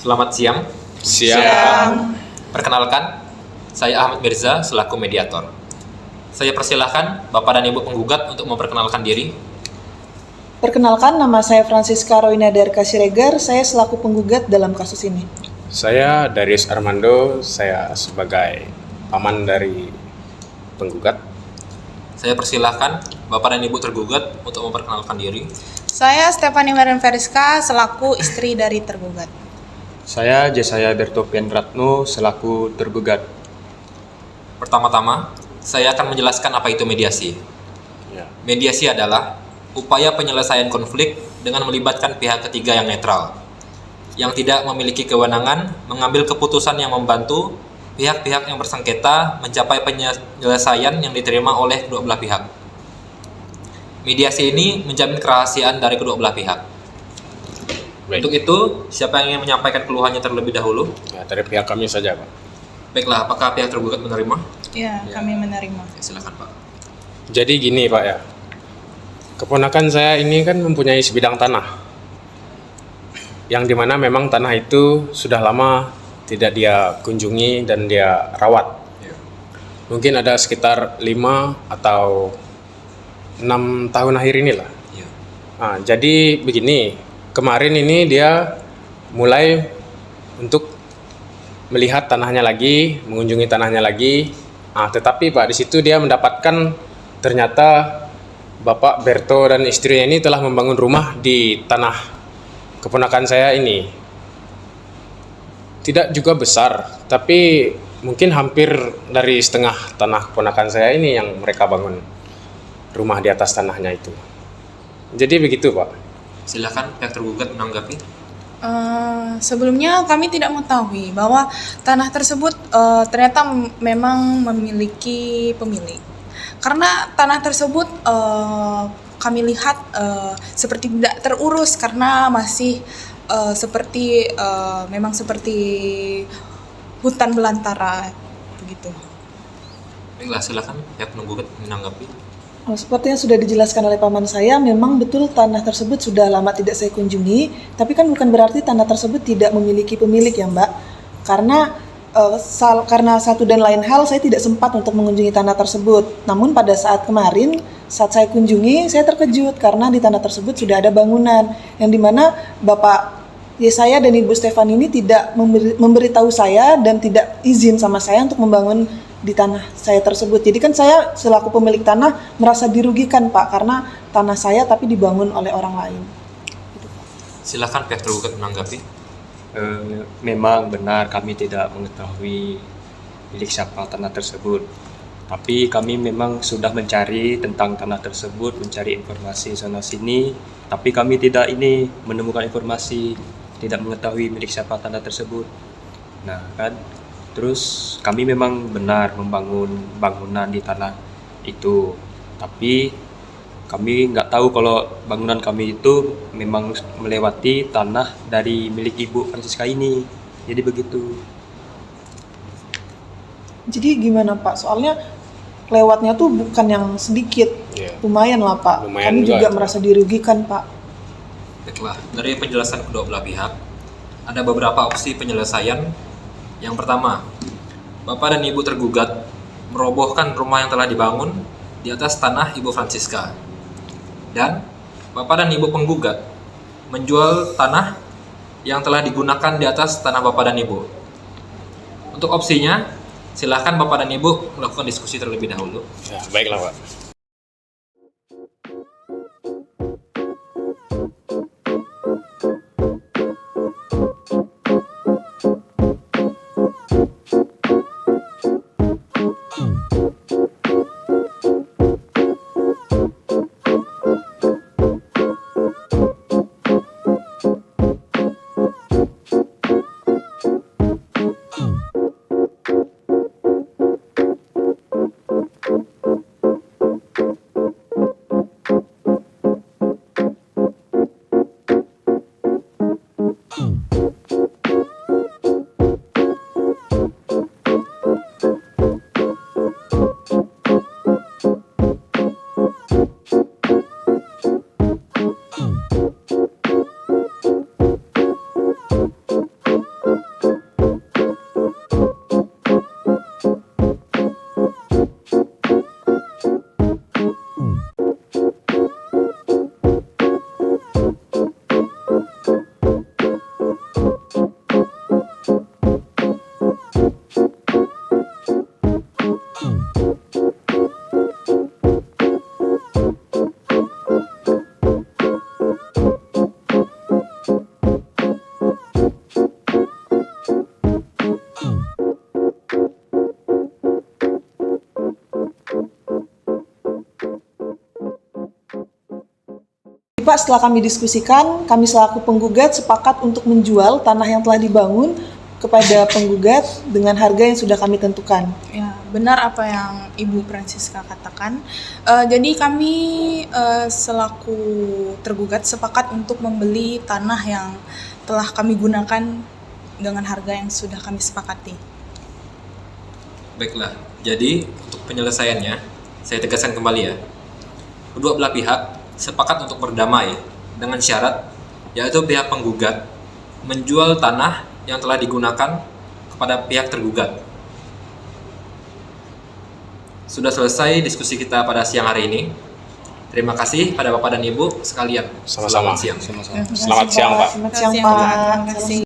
Selamat siang. Siang. Perkenalkan, saya Ahmad Mirza selaku mediator. Saya persilahkan Bapak dan Ibu penggugat untuk memperkenalkan diri. Perkenalkan, nama saya Francisca Roina Darka Siregar, saya selaku penggugat dalam kasus ini. Saya Darius Armando, saya sebagai paman dari penggugat. Saya persilahkan Bapak dan Ibu tergugat untuk memperkenalkan diri. Saya Stefani Maren Veriska selaku istri dari tergugat. Saya Jesaya Bertopian Ratno selaku tergugat. Pertama-tama, saya akan menjelaskan apa itu mediasi. Ya. Mediasi adalah upaya penyelesaian konflik dengan melibatkan pihak ketiga yang netral, yang tidak memiliki kewenangan mengambil keputusan yang membantu pihak-pihak yang bersengketa mencapai penyelesaian yang diterima oleh kedua belah pihak. Mediasi ini menjamin kerahasiaan dari kedua belah pihak. Baik. Untuk itu, siapa yang ingin menyampaikan keluhannya terlebih dahulu? Ya, dari pihak kami saja, Pak. Baiklah, apakah pihak tergugat menerima? Ya, kami menerima. Ya, silakan, Pak. Jadi gini, Pak ya. Keponakan saya ini kan mempunyai sebidang tanah. Yang dimana memang tanah itu sudah lama tidak dia kunjungi dan dia rawat. Ya. Mungkin ada sekitar 5 atau 6 tahun akhir inilah. Ya. Nah, jadi begini, kemarin ini dia mulai untuk melihat tanahnya lagi, mengunjungi tanahnya lagi. Tetapi Pak, di situ dia mendapatkan ternyata Bapak Berto dan istrinya ini telah membangun rumah di tanah keponakan saya ini. Tidak juga besar, tapi mungkin hampir dari setengah tanah keponakan saya ini yang mereka bangun rumah di atas tanahnya itu. Jadi begitu, Pak. Silakan pihak tergugat menanggapi. Sebelumnya kami tidak mengetahui bahwa tanah tersebut ternyata memang memiliki pemilik. Karena tanah tersebut kami lihat seperti tidak terurus karena masih memang seperti hutan belantara begitu. Baiklah, silakan pihak penggugat menanggapi. Seperti yang sudah dijelaskan oleh paman saya, memang betul tanah tersebut sudah lama tidak saya kunjungi, tapi kan bukan berarti tanah tersebut tidak memiliki pemilik ya Mbak. Karena karena satu dan lain hal saya tidak sempat untuk mengunjungi tanah tersebut. Namun pada saat kemarin, saat saya kunjungi, saya terkejut karena di tanah tersebut sudah ada bangunan yang dimana Bapak Yesaya dan Ibu Stefan ini tidak memberitahu saya dan tidak izin sama saya untuk membangun di tanah saya tersebut. Jadi kan saya selaku pemilik tanah merasa dirugikan Pak karena tanah saya tapi dibangun oleh orang lain. Silakan pihak tergugat menanggapi. Memang benar kami tidak mengetahui milik siapa tanah tersebut. Tapi kami memang sudah mencari tentang tanah tersebut, mencari informasi sana sini. Tapi kami tidak menemukan informasi, tidak mengetahui milik siapa tanah tersebut. Nah kan, terus kami memang benar membangun bangunan di tanah itu. Tapi kami nggak tahu kalau bangunan kami itu memang melewati tanah dari milik Ibu Francisca ini. Jadi begitu. Jadi gimana Pak? Soalnya lewatnya tuh bukan yang sedikit, lumayan lah Pak. Lumayan Kami juga itu. merasa dirugikan Pak. Baiklah, dari penjelasan kedua belah pihak, ada beberapa opsi penyelesaian. Yang pertama, Bapak dan Ibu tergugat merobohkan rumah yang telah dibangun di atas tanah Ibu Francisca. Dan Bapak dan Ibu penggugat menjual tanah yang telah digunakan di atas tanah Bapak dan Ibu. Untuk opsinya, silakan Bapak dan Ibu melakukan diskusi terlebih dahulu. Ya, baiklah, Pak. Pak, setelah kami diskusikan, kami selaku penggugat sepakat untuk menjual tanah yang telah dibangun kepada penggugat dengan harga yang sudah kami tentukan. Ya, benar apa yang Ibu Francisca katakan. Jadi kami selaku tergugat sepakat untuk membeli tanah yang telah kami gunakan dengan harga yang sudah kami sepakati. Baiklah, jadi untuk penyelesaiannya, saya tegaskan kembali ya. Kedua belah pihak sepakat untuk berdamai dengan syarat, yaitu pihak penggugat menjual tanah yang telah digunakan kepada pihak tergugat. Sudah selesai diskusi kita pada siang hari ini. Terima kasih pada Bapak dan Ibu sekalian. Sama-sama. Selamat siang. Sama-sama. Selamat siang, Pak. Selamat siang, Terima Pak. kasih. Salam